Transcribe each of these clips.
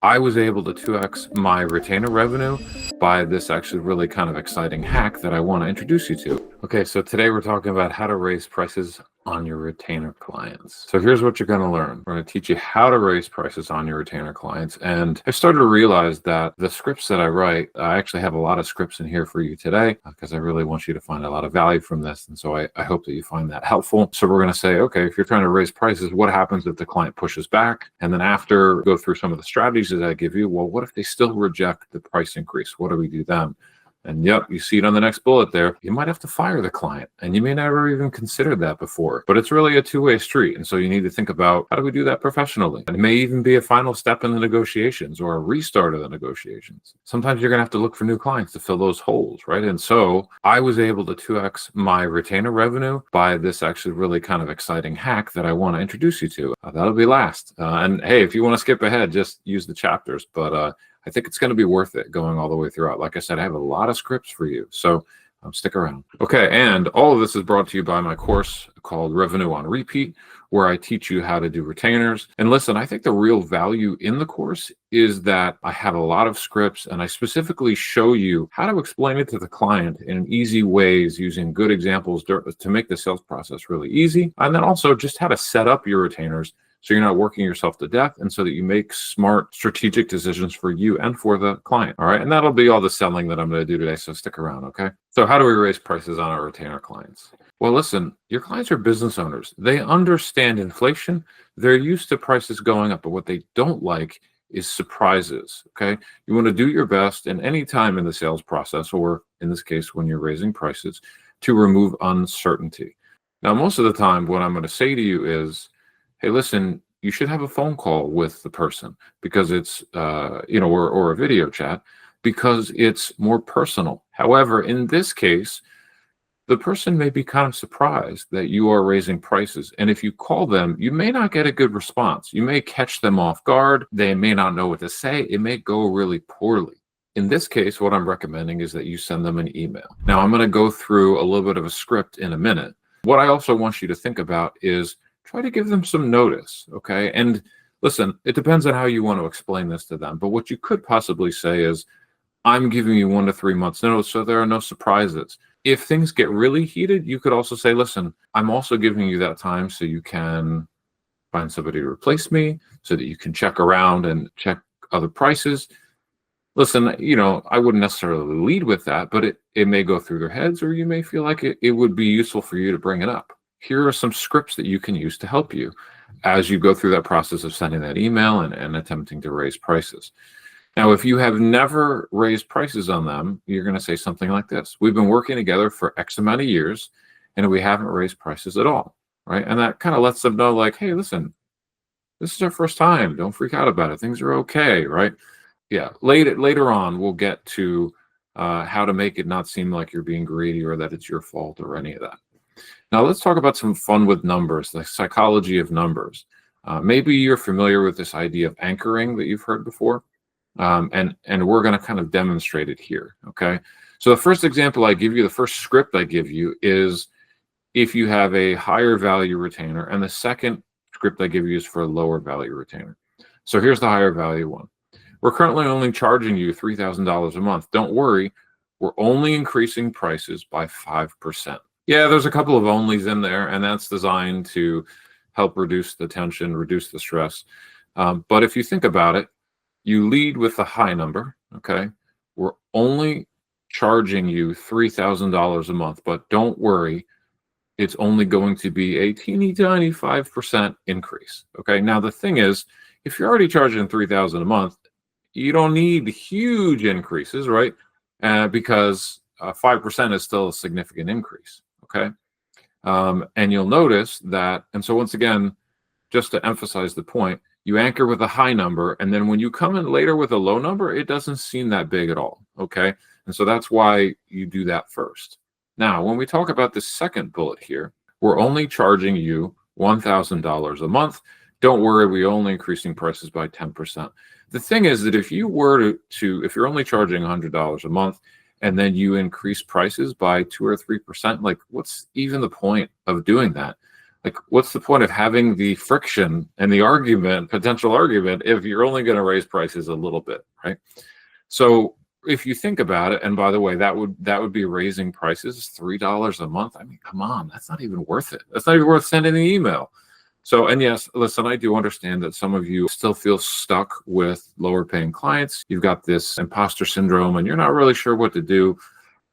I was able to 2x my retainer revenue by this actually really kind of exciting hack that I want to introduce you to. Okay, so today we're talking about how to raise prices on your retainer clients. So here's what you're going to learn. We're going to teach you how to raise prices on your retainer clients. And I started to realize that the scripts that I write, I actually have a lot of scripts in here for you today because I really want you to find a lot of value from this. And so I hope that you find that helpful. So we're going to say, okay, if you're trying to raise prices, what happens if the client pushes back? And then after, go through some of the strategies that I give you. Well, what if they still reject the price increase? What do we do then? And yep, you see it on the next bullet there. You might have to fire the client, and you may never even considered that before, but it's really a two-way street. And so you need to think about, how do we do that professionally? And it may even be a final step in the negotiations or a restart of the negotiations. Sometimes you're going to have to look for new clients to fill those holes, right? And so I was able to 2x my retainer revenue by this actually really kind of exciting hack that I want to introduce you to. That'll be last. And hey, if you want to skip ahead, just use the chapters. But I think it's going to be worth it going all the way throughout. Like I said, I have a lot of scripts for you, so stick around. Okay, and all of this is brought to you by my course called Revenue on Repeat, where I teach you how to do retainers. And listen, I think the real value in the course is that I have a lot of scripts, and I specifically show you how to explain it to the client in easy ways using good examples to make the sales process really easy, and then also just how to set up your retainers so you're not working yourself to death, and so that you make smart strategic decisions for you and for the client. All right. And that'll be all the selling that I'm going to do today. So stick around. Okay. So how do we raise prices on our retainer clients? Well, listen, your clients are business owners. They understand inflation. They're used to prices going up, but what they don't like is surprises. Okay. You want to do your best in any time in the sales process, or in this case, when you're raising prices, to remove uncertainty. Now, most of the time, what I'm going to say to you is, hey, listen, you should have a phone call with the person because it's, or a video chat because it's more personal. However, in this case, the person may be kind of surprised that you are raising prices. And if you call them, you may not get a good response. You may catch them off guard. They may not know what to say. It may go really poorly. In this case, what I'm recommending is that you send them an email. Now, I'm going to go through a little bit of a script in a minute. What I also want you to think about is try to give them some notice, okay? And listen, it depends on how you want to explain this to them. But what you could possibly say is, I'm giving you 1 to 3 months notice, so there are no surprises. If things get really heated, you could also say, listen, I'm also giving you that time so you can find somebody to replace me, so that you can check around and check other prices. Listen, I wouldn't necessarily lead with that, but it may go through their heads, or you may feel like it would be useful for you to bring it up. Here are some scripts that you can use to help you as you go through that process of sending that email and attempting to raise prices. Now, if you have never raised prices on them, you're going to say something like this. We've been working together for X amount of years, and we haven't raised prices at all, right? And that kind of lets them know, like, hey, listen, this is our first time. Don't freak out about it. Things are okay, right? Yeah, later on, we'll get to how to make it not seem like you're being greedy or that it's your fault or any of that. Now, let's talk about some fun with numbers, the psychology of numbers. Maybe you're familiar with this idea of anchoring that you've heard before, and we're going to kind of demonstrate it here, okay? So the first example I give you, the first script I give you is if you have a higher value retainer, and the second script I give you is for a lower value retainer. So here's the higher value one. We're currently only charging you $3,000 a month. Don't worry, we're only increasing prices by 5%. Yeah, there's a couple of onlys in there, and that's designed to help reduce the tension, reduce the stress. But if you think about it, you lead with the high number, okay? We're only charging you $3,000 a month, but don't worry, it's only going to be a teeny tiny 5% increase, okay? Now, the thing is, if you're already charging $3,000 a month, you don't need huge increases, right? Because 5% is still a significant increase. Okay. And you'll notice that, and so once again, just to emphasize the point, you anchor with a high number, and then when you come in later with a low number, it doesn't seem that big at all. Okay. And so that's why you do that first. Now, when we talk about the second bullet here, we're only charging you $1,000 a month. Don't worry, we're only increasing prices by 10%. The thing is that if you were if you're only charging $100 a month, and then you increase prices by 2 or 3%, like what's even the point of doing that? Like, what's the point of having the friction and the argument, potential argument, if you're only going to raise prices a little bit, right? So if you think about it, and by the way, that would be raising prices $3 a month. I mean, come on, that's not even worth it. That's not even worth sending an email. So, and yes, listen, I do understand that some of you still feel stuck with lower paying clients. You've got this imposter syndrome and you're not really sure what to do.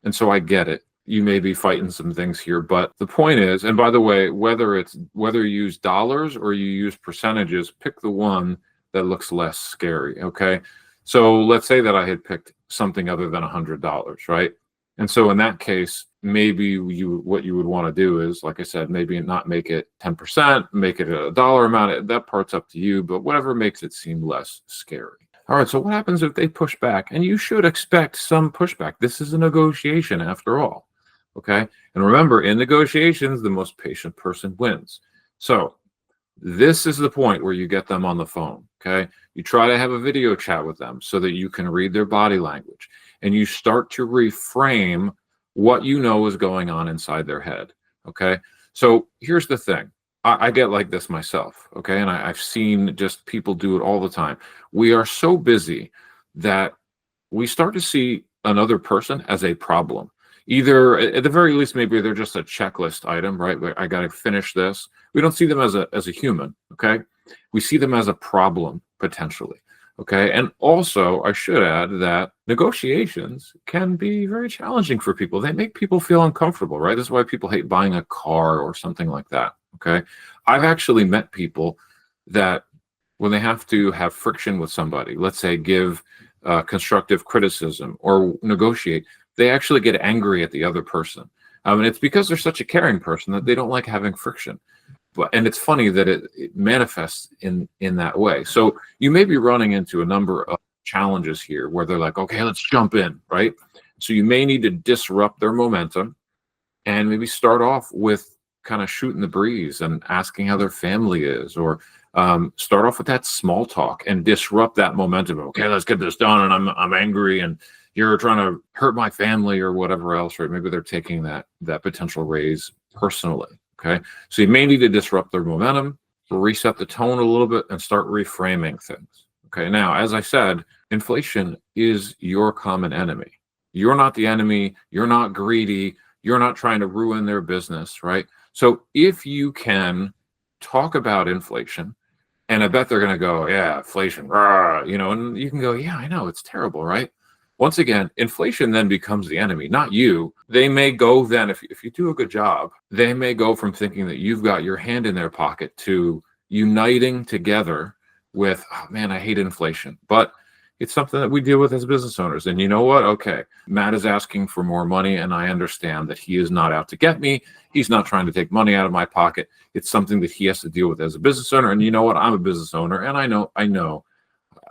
And so I get it. You may be fighting some things here, but the point is, and by the way, whether you use dollars or you use percentages, pick the one that looks less scary. Okay. So let's say that I had picked something other than $100, right? And so in that case, maybe what you would want to do is, like I said, maybe not make it 10%, make it a dollar amount. That part's up to you, but whatever makes it seem less scary. All right, so what happens if they push back? And you should expect some pushback. This is a negotiation after all, okay? And remember, in negotiations, the most patient person wins. So this is the point where you get them on the phone, okay? You try to have a video chat with them so that you can read their body language, and you start to reframe what you know is going on inside their head, okay? So here's the thing. I get like this myself, okay? And I've seen just people do it all the time. We are so busy that we start to see another person as a problem. Either, at the very least, maybe they're just a checklist item, right? I got to finish this. We don't see them as a human, okay? We see them as a problem, potentially, okay? And also, I should add that negotiations can be very challenging for people. They make people feel uncomfortable, right? This is why people hate buying a car or something like that, okay? I've actually met people that when they have to have friction with somebody, let's say give constructive criticism or negotiate, they actually get angry at the other person. And it's because they're such a caring person that they don't like having friction. And it's funny that it manifests in that way. So you may be running into a number of challenges here where they're like, okay, let's jump in, right? So you may need to disrupt their momentum and maybe start off with kind of shooting the breeze and asking how their family is, or start off with that small talk and disrupt that momentum. Okay, let's get this done, and I'm angry, and you're trying to hurt my family or whatever else, right? Maybe they're taking that potential raise personally, okay? So you may need to disrupt their momentum, reset the tone a little bit, and start reframing things, okay? Now, as I said, inflation is your common enemy. You're not the enemy. You're not greedy. You're not trying to ruin their business, right? So if you can talk about inflation, and I bet they're going to go, yeah, inflation, rah, and you can go, yeah, I know, it's terrible, right? Once again, inflation then becomes the enemy, not you. They may go then, if you do a good job, they may go from thinking that you've got your hand in their pocket to uniting together with, oh man, I hate inflation. But it's something that we deal with as business owners. And you know what? Okay, Matt is asking for more money, and I understand that he is not out to get me. He's not trying to take money out of my pocket. It's something that he has to deal with as a business owner. And you know what? I'm a business owner, and I know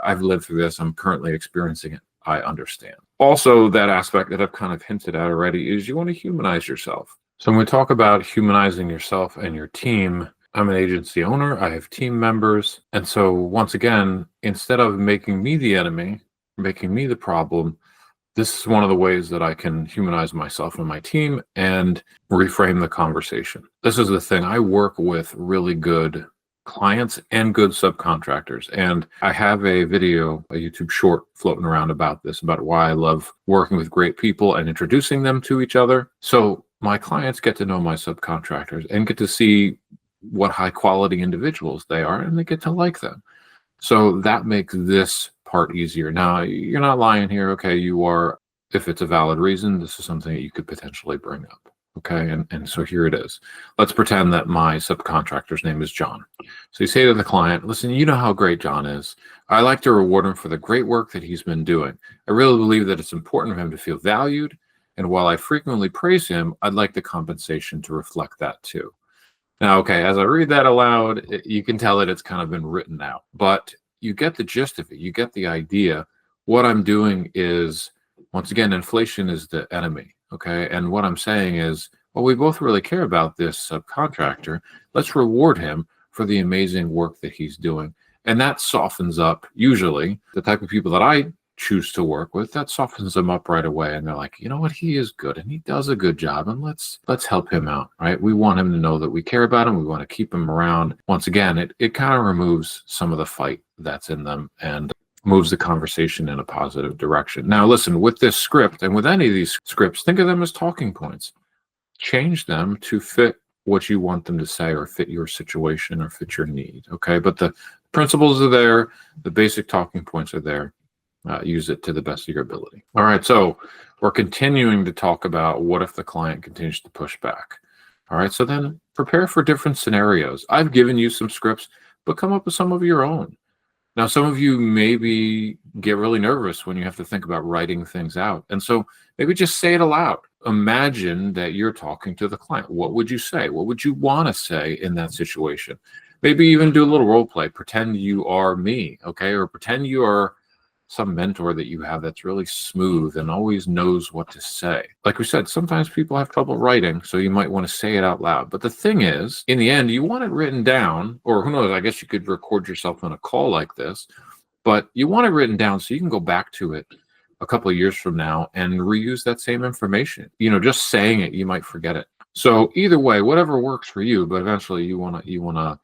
I've lived through this. I'm currently experiencing it. I understand. Also, that aspect that I've kind of hinted at already is you want to humanize yourself. So when we talk about humanizing yourself and your team, I'm an agency owner. I have team members. And so once again, instead of making me the enemy, making me the problem, this is one of the ways that I can humanize myself and my team and reframe the conversation. This is the thing. I work with really good clients and good subcontractors. And I have a video, a YouTube short floating around about this, about why I love working with great people and introducing them to each other. So my clients get to know my subcontractors and get to see what high quality individuals they are, and they get to like them. So that makes this part easier. Now, you're not lying here. Okay, you are. If it's a valid reason, this is something that you could potentially bring up. Okay, and so here it is. Let's pretend that my subcontractor's name is John. So you say to the client, listen, you know how great John is. I like to reward him for the great work that he's been doing. I really believe that it's important for him to feel valued. And while I frequently praise him, I'd like the compensation to reflect that too. Now, okay, as I read that aloud, you can tell that it's kind of been written out, but you get the gist of it. You get the idea. What I'm doing is, once again, inflation is the enemy, okay? And what I'm saying is, well, we both really care about this subcontractor. Let's reward him for the amazing work that he's doing. And that softens up, usually, the type of people that I choose to work with, that softens them up right away. And they're like, you know what, he is good and he does a good job, and let's help him out, right? We want him to know that we care about him. We want to keep him around. Once again, it kind of removes some of the fight that's in them and moves the conversation in a positive direction. Now, listen, with this script and with any of these scripts, think of them as talking points. Change them to fit what you want them to say or fit your situation or fit your need, okay? But the principles are there. The basic talking points are there. Use it to the best of your ability. All right, so we're continuing to talk about what if the client continues to push back. All right, so then prepare for different scenarios. I've given you some scripts, but come up with some of your own. Now, some of you maybe get really nervous when you have to think about writing things out. And so maybe just say it aloud. Imagine that you're talking to the client. What would you say? What would you want to say in that situation? Maybe even do a little role play. Pretend you are me, okay? Or pretend you are some mentor that you have that's really smooth and always knows what to say. Like we said, sometimes people have trouble writing, so you might want to say it out loud. But the thing is, in the end, you want it written down, or who knows, I guess you could record yourself on a call like this, but you want it written down so you can go back to it a couple of years from now and reuse that same information. You know, just saying it, you might forget it. So either way, whatever works for you, but eventually you want to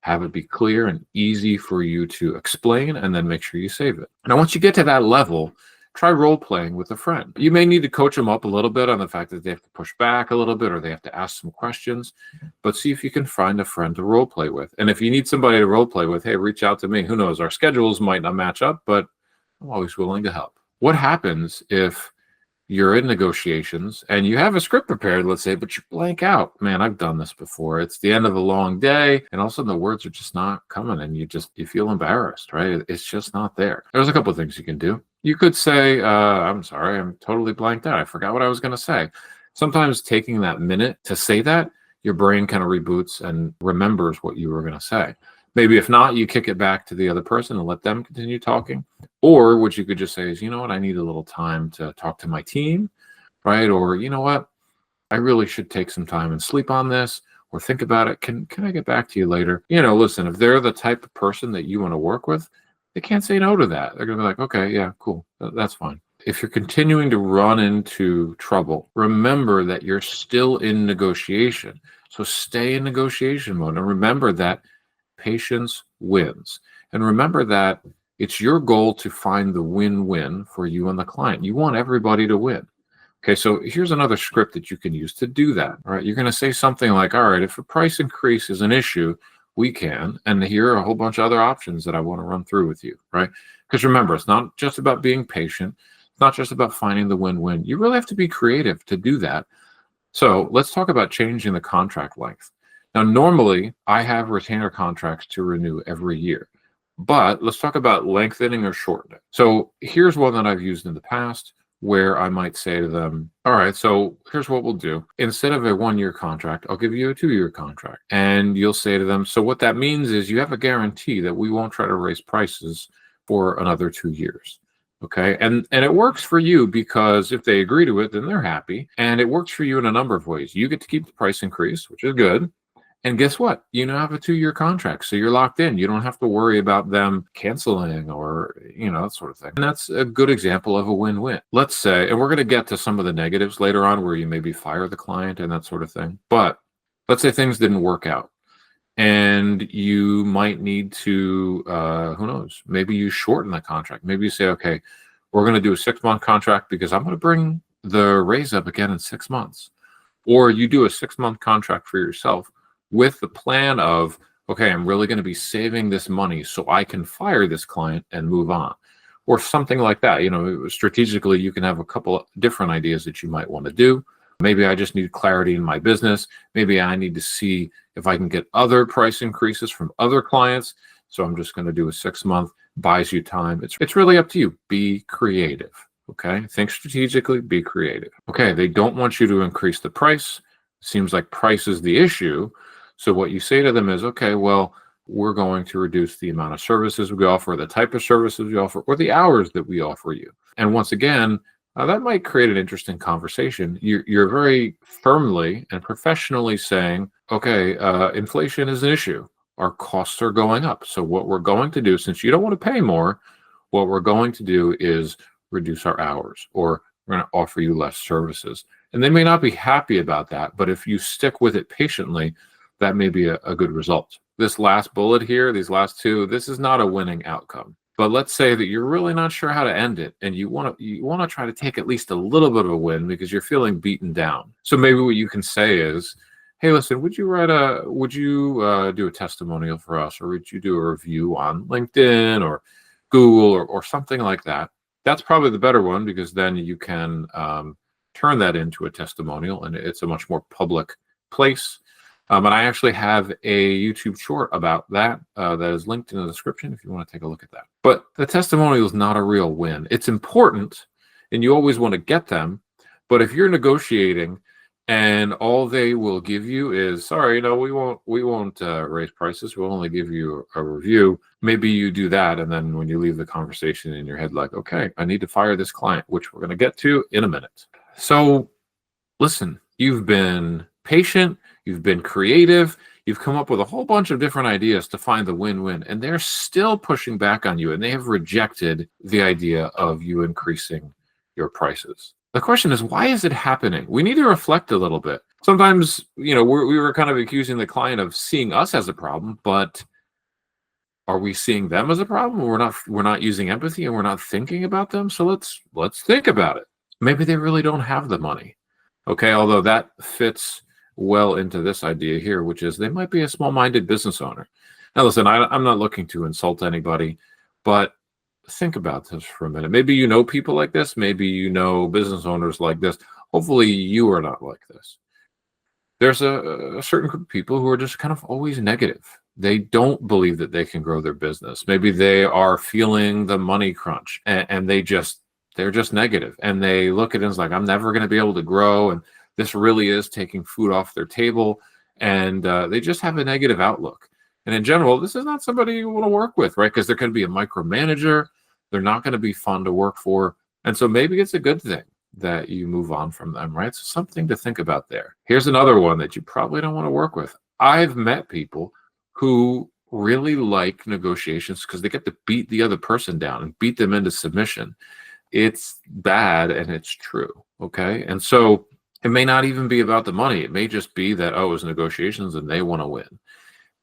have it be clear and easy for you to explain, and then make sure you save it. Now, once you get to that level, try role playing with a friend. You may need to coach them up a little bit on the fact that they have to push back a little bit or they have to ask some questions, but see if you can find a friend to role play with. And if you need somebody to role play with, hey, reach out to me. Who knows? Our schedules might not match up, but I'm always willing to help. What happens if you're in negotiations and you have a script prepared, let's say, but you blank out? Man, I've done this before. It's the end of a long day, and all of a sudden the words are just not coming, and you feel embarrassed, right? It's just not there. There's a couple of things you can do. You could say, I'm sorry, I'm totally blanked out. I forgot what I was going to say. Sometimes taking that minute to say that, your brain kind of reboots and remembers what you were going to say. Maybe if not, you kick it back to the other person and let them continue talking. Or what you could just say is, you know what, I need a little time to talk to my team, right? Or, you know what, I really should take some time and sleep on this or think about it. Can I get back to you later? You know, listen, if they're the type of person that you want to work with, they can't say no to that. They're going to be like, okay, yeah, cool. That's fine. If you're continuing to run into trouble, remember that you're still in negotiation. So stay in negotiation mode, and remember that patience wins. And remember that it's your goal to find the win-win for you and the client. You want everybody to win. Okay, so here's another script that you can use to do that. All right, you're going to say something like, all right, if a price increase is an issue, we can, and here are a whole bunch of other options that I want to run through with you, right? Because remember, it's not just about being patient. It's not just about finding the win-win. You really have to be creative to do that. So let's talk about changing the contract length. Now, normally, I have retainer contracts to renew every year, but let's talk about lengthening or shortening. So here's one that I've used in the past where I might say to them, all right, so here's what we'll do. Instead of a 1-year contract, I'll give you a 2-year contract. And you'll say to them, so what that means is you have a guarantee that we won't try to raise prices for another 2 years. Okay, and it works for you because if they agree to it, then they're happy. And it works for you in a number of ways. You get to keep the price increase, which is good. And guess what? You now have a 2-year contract, so you're locked in. You don't have to worry about them canceling or, that sort of thing. And that's a good example of a win-win. Let's say, and we're going to get to some of the negatives later on where you maybe fire the client and that sort of thing. But let's say things didn't work out and you might need to, who knows, maybe you shorten the contract. Maybe you say, okay, we're going to do a 6-month contract because I'm going to bring the raise up again in 6 months. Or you do a 6-month contract for yourself with the plan of, okay, I'm really going to be saving this money so I can fire this client and move on, or something like that. Strategically, you can have a couple different ideas that you might want to do. Maybe I just need clarity in my business. Maybe I need to see if I can get other price increases from other clients. So I'm just going to do a 6-month, buys you time. It's really up to you. Be creative. Okay. Think strategically, be creative. Okay. They don't want you to increase the price. Seems like price is the issue. So what you say to them is, okay, well, we're going to reduce the amount of services we offer, the type of services we offer, or the hours that we offer you. And once again, that might create an interesting conversation. You're very firmly and professionally saying, okay, inflation is an issue. Our costs are going up. So what we're going to do, since you don't want to pay more, what we're going to do is reduce our hours, or we're going to offer you less services. And they may not be happy about that, but if you stick with it patiently, that may be a good result. This last bullet here, these last two, this is not a winning outcome. But let's say that you're really not sure how to end it, and you want to try to take at least a little bit of a win because you're feeling beaten down. So maybe what you can say is, hey, listen, would you do a testimonial for us, or would you do a review on LinkedIn or Google or something like that? That's probably the better one, because then you can turn that into a testimonial, and it's a much more public place. And I actually have a YouTube short about that that is linked in the description if you want to take a look at that. But the testimonial is not a real win. It's important, and you always want to get them. But if you're negotiating and all they will give you is, sorry, no, we won't raise prices, we'll only give you a review. Maybe you do that, and then when you leave the conversation in your head, like, okay, I need to fire this client, which we're going to get to in a minute. So listen, you've been patient, you've been creative, you've come up with a whole bunch of different ideas to find the win-win, and they're still pushing back on you, and they have rejected the idea of you increasing your prices. The question is, why is it happening? We need to reflect a little bit. Sometimes, we were kind of accusing the client of seeing us as a problem, but are we seeing them as a problem? We're not using empathy, and we're not thinking about them. So let's think about it. Maybe they really don't have the money. Okay, although that fits well into this idea here, which is they might be a small-minded business owner. Now, listen, I'm not looking to insult anybody, but think about this for a minute. Maybe you know people like this. Maybe you know business owners like this. Hopefully, you are not like this. There's a certain group of people who are just kind of always negative. They don't believe that they can grow their business. Maybe they are feeling the money crunch, and they're just negative. And they look at it as like, I'm never going to be able to grow, and this really is taking food off their table, and they just have a negative outlook. And in general, this is not somebody you want to work with, right? Because they're going to be a micromanager. They're not going to be fun to work for. And so maybe it's a good thing that you move on from them, right? So something to think about there. Here's another one that you probably don't want to work with. I've met people who really like negotiations because they get to beat the other person down and beat them into submission. It's bad, and it's true, okay? And so it may not even be about the money. It may just be that, oh, it's negotiations and they want to win.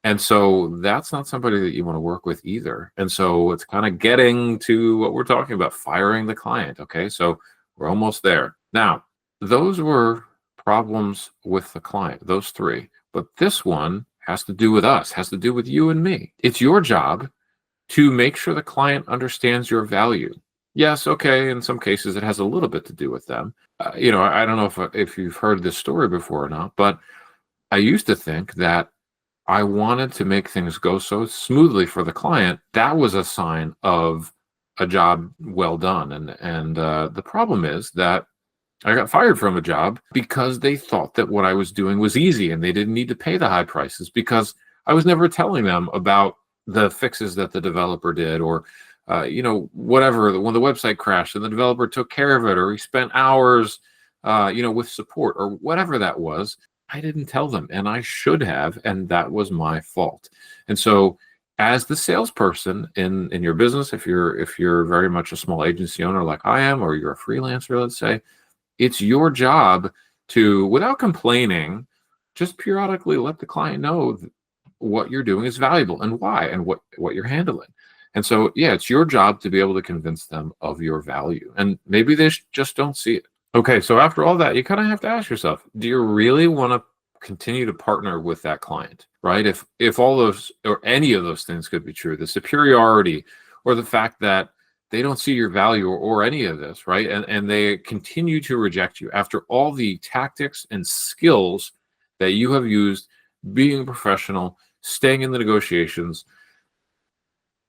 And so that's not somebody that you want to work with either. And so it's kind of getting to what we're talking about, firing the client, okay? So we're almost there. Now, those were problems with the client, those three. But this one has to do with us, has to do with you and me. It's your job to make sure the client understands your value. Yes, okay, in some cases it has a little bit to do with them. I don't know if you've heard this story before or not, but I used to think that I wanted to make things go so smoothly for the client. That was a sign of a job well done. And the problem is that I got fired from a job because they thought that what I was doing was easy and they didn't need to pay the high prices, because I was never telling them about the fixes that the developer did, or whatever, when the website crashed and the developer took care of it, or he spent hours, with support, or whatever that was. I didn't tell them, and I should have, and that was my fault. And so as the salesperson in your business, if you're very much a small agency owner like I am, or you're a freelancer, let's say, it's your job to, without complaining, just periodically let the client know what you're doing is valuable and why, and what you're handling. And so, yeah, it's your job to be able to convince them of your value. And maybe they just don't see it. Okay, so after all that, you kind of have to ask yourself, do you really want to continue to partner with that client, right? If all those, or any of those things could be true, the superiority, or the fact that they don't see your value, or any of this, right? And they continue to reject you after all the tactics and skills that you have used, being a professional, staying in the negotiations,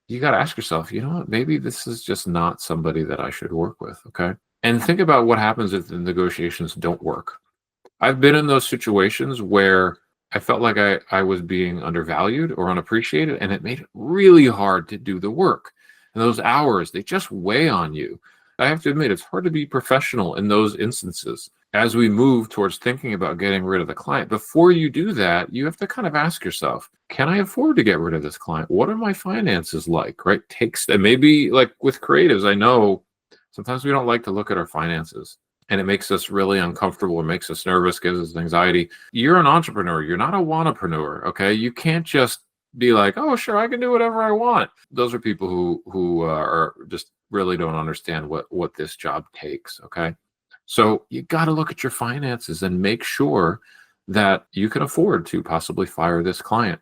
you got to ask yourself, you know what, maybe this is just not somebody that I should work with, okay? And think about what happens if the negotiations don't work. I've been in those situations where I felt like I was being undervalued or unappreciated, and it made it really hard to do the work. And those hours, they just weigh on you. I have to admit, it's hard to be professional in those instances. as we move towards thinking about getting rid of the client, before you do that, you have to kind of ask yourself, can I afford to get rid of this client? What are my finances like, right? And maybe like with creatives, I know sometimes we don't like to look at our finances and it makes us really uncomfortable. It makes us nervous, gives us anxiety. You're an entrepreneur. You're not a wannapreneur, okay? You can't just be like, oh, sure, I can do whatever I want. Those are people who are just really don't understand what this job takes, okay? So you got to look at your finances and make sure that you can afford to possibly fire this client.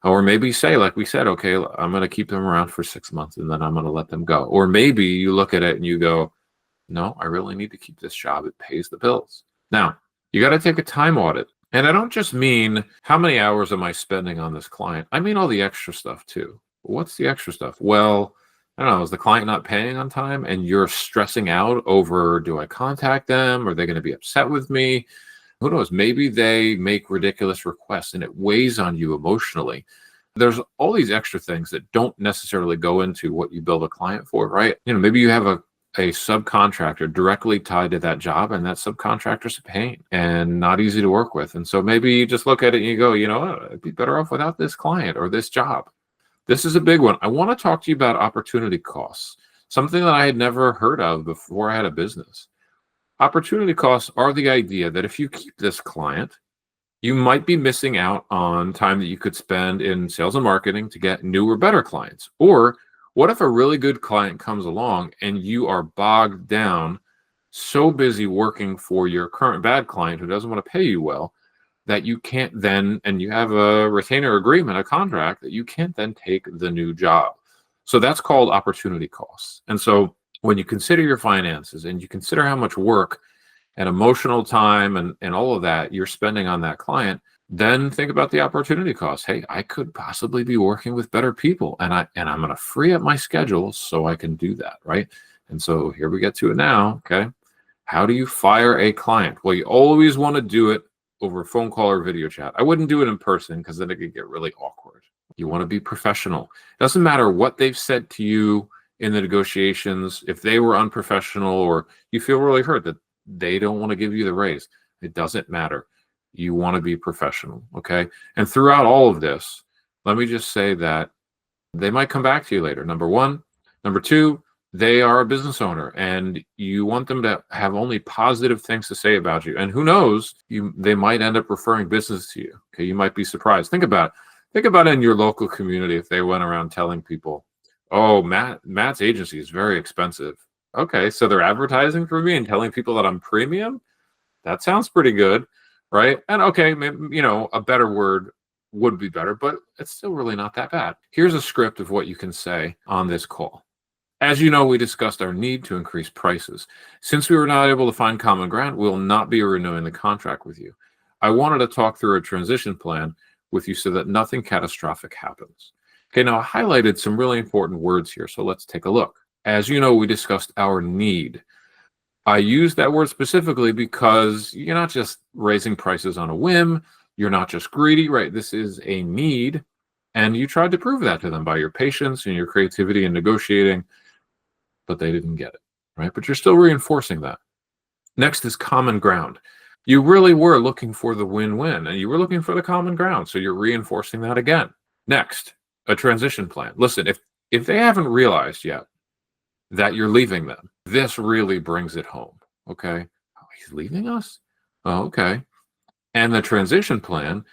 Or maybe say, like we said, okay, I'm going to keep them around for 6 months and then I'm going to let them go. Or maybe you look at it and you go, no, I really need to keep this job. It pays the bills. Now, you got to take a time audit. And I don't just mean how many hours am I spending on this client? I mean all the extra stuff too. What's the extra stuff? Well, I don't know, is the client not paying on time and you're stressing out over, do I contact them? Are they going to be upset with me? Who knows? Maybe they make ridiculous requests and it weighs on you emotionally. There's all these extra things that don't necessarily go into what you bill a client for, right? Maybe you have a subcontractor directly tied to that job and that subcontractor's a pain and not easy to work with. And so maybe you just look at it and you go, I'd be better off without this client or this job. This is a big one. I want to talk to you about opportunity costs, something that I had never heard of before I had a business. Opportunity costs are the idea that if you keep this client, you might be missing out on time that you could spend in sales and marketing to get newer, better clients. Or what if a really good client comes along and you are bogged down, so busy working for your current bad client who doesn't want to pay you well, that you can't then, and you have a retainer agreement, a contract, that you can't then take the new job. So that's called opportunity costs. And so when you consider your finances and you consider how much work and emotional time and all of that you're spending on that client, then think about the opportunity costs. Hey, I could possibly be working with better people and I'm going to free up my schedule so I can do that, right? And so here we get to it now, okay? How do you fire a client? Well, you always want to do it over a phone call or video chat. I wouldn't do it in person because then it could get really awkward. You want to be professional. It doesn't matter what they've said to you in the negotiations. If they were unprofessional or you feel really hurt that they don't want to give you the raise, it doesn't matter. You want to be professional, okay? And throughout all of this, let me just say that they might come back to you later, number one. Number two, they are a business owner and you want them to have only positive things to say about you. And who knows, they might end up referring business to you, okay? You might be surprised. Think about it in your local community if they went around telling people, oh, Matt's agency is very expensive. Okay, so they're advertising for me and telling people that I'm premium? That sounds pretty good, right? And okay, maybe, a better word would be better, but it's still really not that bad. Here's a script of what you can say on this call. As you know, we discussed our need to increase prices. Since we were not able to find common ground, we will not be renewing the contract with you. I wanted to talk through a transition plan with you so that nothing catastrophic happens. Okay, now I highlighted some really important words here, so let's take a look. As you know, we discussed our need. I use that word specifically because you're not just raising prices on a whim. You're not just greedy, right? This is a need. And you tried to prove that to them by your patience and your creativity in negotiating, but they didn't get it, right? But you're still reinforcing that. Next is common ground. You really were looking for the win-win and you were looking for the common ground. So you're reinforcing that again. Next, a transition plan. Listen, if they haven't realized yet that you're leaving them, this really brings it home, okay? Oh, he's leaving us? Oh, okay. And the transition plan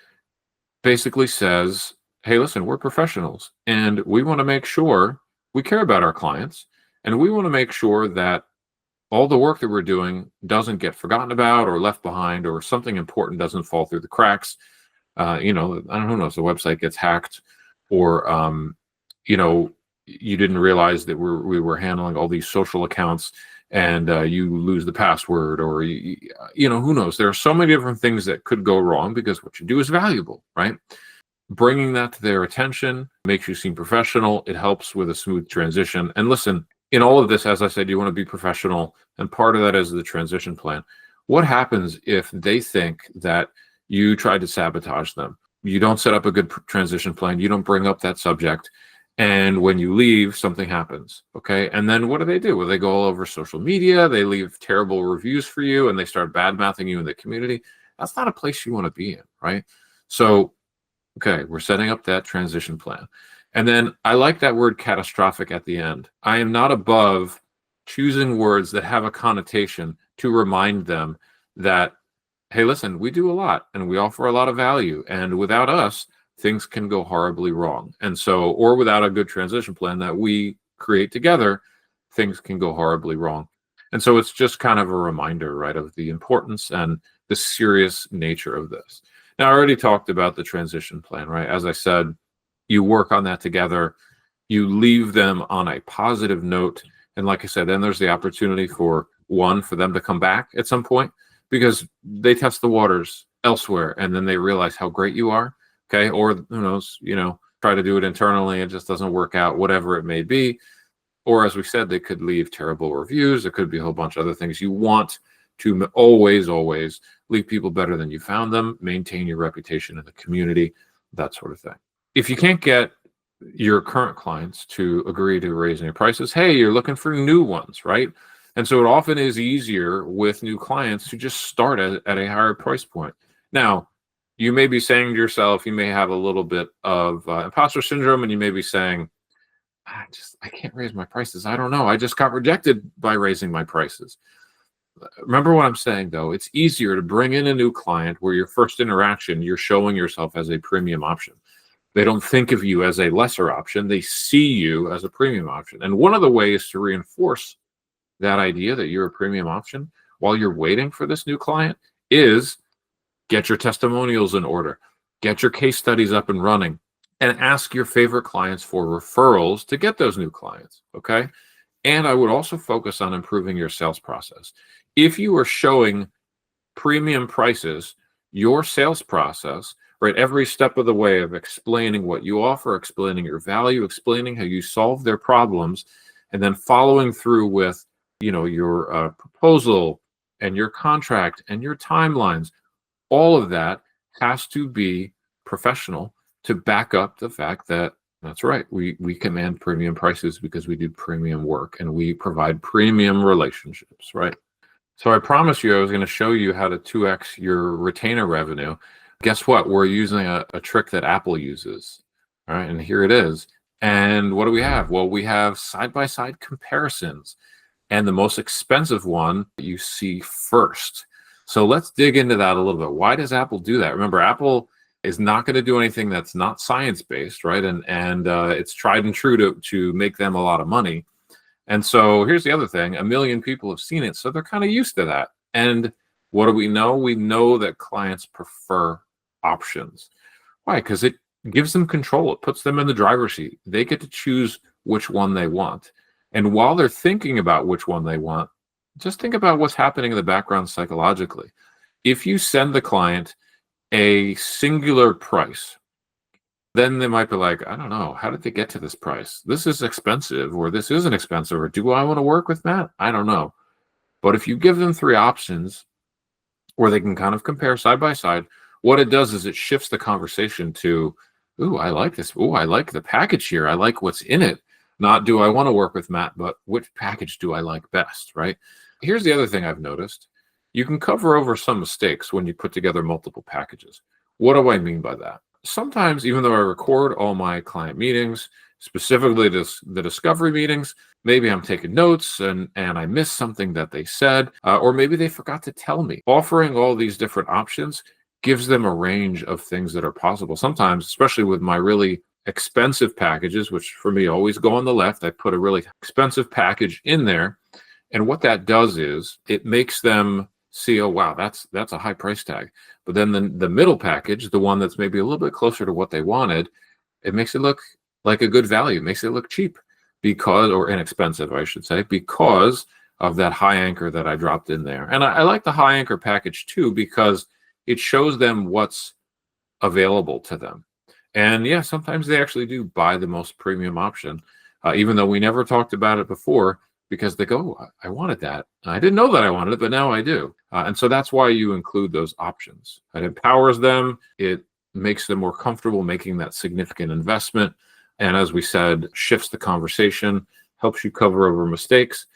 basically says, hey, listen, we're professionals and we want to make sure we care about our clients and we want to make sure that all the work that we're doing doesn't get forgotten about or left behind or something important doesn't fall through the cracks. I don't know if the website gets hacked or, you didn't realize that we were handling all these social accounts and you lose the password or, who knows? There are so many different things that could go wrong because what you do is valuable, right? Bringing that to their attention makes you seem professional. It helps with a smooth transition. And listen, in all of this, as I said, you want to be professional. And part of that is the transition plan. What happens if they think that you tried to sabotage them? You don't set up a good transition plan. You don't bring up that subject. And when you leave, something happens. Okay. And then what do? Well, they go all over social media, they leave terrible reviews for you, and they start bad mouthing you in the community. That's not a place you want to be in, right? So, okay, we're setting up that transition plan. And then I like that word catastrophic at the end. I am not above choosing words that have a connotation to remind them that, hey, listen, we do a lot and we offer a lot of value. And without us, things can go horribly wrong. And so, or without a good transition plan that we create together, things can go horribly wrong. And so it's just kind of a reminder, right, of the importance and the serious nature of this. Now, I already talked about the transition plan, right? As I said, you work on that together, you leave them on a positive note. And like I said, then there's the opportunity for them to come back at some point because they test the waters elsewhere and then they realize how great you are. Okay. Or who knows, try to do it internally. It just doesn't work out, whatever it may be. Or as we said, they could leave terrible reviews. There could be a whole bunch of other things. You want to always leave people better than you found them, maintain your reputation in the community, that sort of thing. If you can't get your current clients to agree to raising your prices, hey, you're looking for new ones, right? And so it often is easier with new clients to just start at a higher price point. Now, you may be saying to yourself, you may have a little bit of imposter syndrome, and you may be saying, I can't raise my prices. I don't know. I just got rejected by raising my prices. Remember what I'm saying, though. It's easier to bring in a new client where your first interaction, you're showing yourself as a premium option. They don't think of you as a lesser option. They see you as a premium option. And one of the ways to reinforce that idea that you're a premium option while you're waiting for this new client is get your testimonials in order, get your case studies up and running, and ask your favorite clients for referrals to get those new clients, okay? And I would also focus on improving your sales process. If you are showing premium prices, your sales process, right, every step of the way of explaining what you offer, explaining your value, explaining how you solve their problems, and then following through with, your proposal and your contract and your timelines, all of that has to be professional to back up the fact that that's right. We command premium prices because we do premium work and we provide premium relationships, right? So I promised you I was going to show you how to 2x your retainer revenue. Guess what? We're using a trick that Apple uses. All right, and here it is. And what do we have? Well, we have side-by-side comparisons. And the most expensive one you see first. So let's dig into that a little bit. Why does Apple do that? Remember, Apple is not going to do anything that's not science-based, right? And it's tried and true to make them a lot of money. And so here's the other thing. 1 million people have seen it, so they're kind of used to that. And what do we know? We know that clients prefer options. Why? Because it gives them control. It puts them in the driver's seat. They get to choose which one they want. And while they're thinking about which one they want, just think about what's happening in the background psychologically. If you send the client a singular price, then they might be like, I don't know, how did they get to this price? This is expensive, or this isn't expensive, or do I want to work with Matt? I don't know. But if you give them 3 options where they can kind of compare side by side, what it does is it shifts the conversation to, ooh, I like this. Ooh, I like the package here. I like what's in it. Not do I want to work with Matt, but which package do I like best, right? Here's the other thing I've noticed. You can cover over some mistakes when you put together multiple packages. What do I mean by that? Sometimes, even though I record all my client meetings, specifically the discovery meetings, maybe I'm taking notes and I missed something that they said, or maybe they forgot to tell me. Offering all these different options gives them a range of things that are possible. Sometimes, especially with my really expensive packages, which for me always go on the left, I put a really expensive package in there. And what that does is it makes them see, oh, wow, that's a high price tag. But then the middle package, the one that's maybe a little bit closer to what they wanted, it makes it look like a good value. It makes it look cheap or inexpensive, I should say, because of that high anchor that I dropped in there. And I like the high anchor package too, because it shows them what's available to them. And yeah, sometimes they actually do buy the most premium option, even though we never talked about it before, because they go, I wanted that. I didn't know that I wanted it, but now I do. And so that's why you include those options. It empowers them. It makes them more comfortable making that significant investment. And as we said, shifts the conversation, helps you cover over mistakes.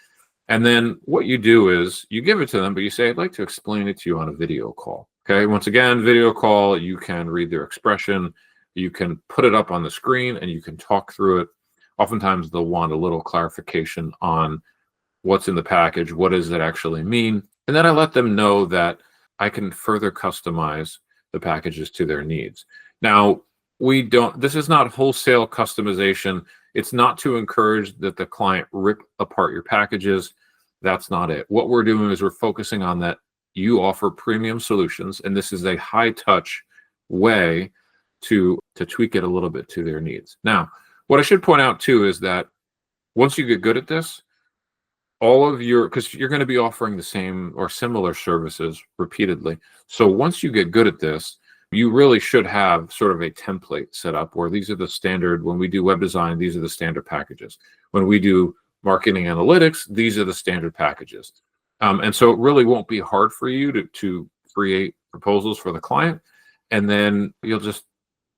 And then what you do is you give it to them, but you say, I'd like to explain it to you on a video call. Okay. Once again, video call, you can read their expression, you can put it up on the screen and you can talk through it. Oftentimes they'll want a little clarification on what's in the package, what does it actually mean? And then I let them know that I can further customize the packages to their needs. Now, this is not wholesale customization. It's not to encourage that the client rip apart your packages. That's not it. What we're doing is we're focusing on that you offer premium solutions, and this is a high touch way to tweak it a little bit to their needs. Now, what I should point out too is that once you get good at this, because you're going to be offering the same or similar services repeatedly. So once you get good at this, you really should have sort of a template set up where these are the standard, when we do web design, these are the standard packages. When we do marketing analytics, these are the standard packages. And so it really won't be hard for you to create proposals for the client. And then you'll just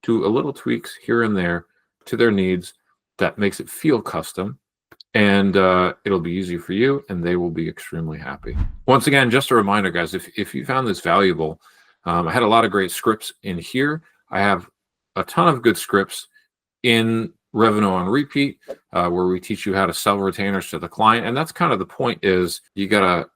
do a little tweaks here and there to their needs that makes it feel custom. And it'll be easy for you and they will be extremely happy. Once again, just a reminder, guys, if you found this valuable, I had a lot of great scripts in here. I have a ton of good scripts in Revenue on Repeat, where we teach you how to sell retainers to the client. And that's kind of the point, is you got to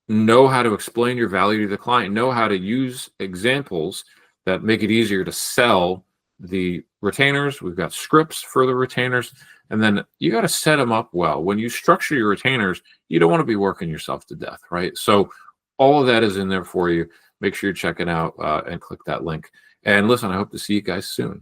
know how to explain your value to the client, know how to use examples that make it easier to sell the retainers. We've got scripts for the retainers. And then you got to set them up well. When you structure your retainers, you don't want to be working yourself to death, right? So all of that is in there for you. Make sure you check it out and click that link. And listen, I hope to see you guys soon.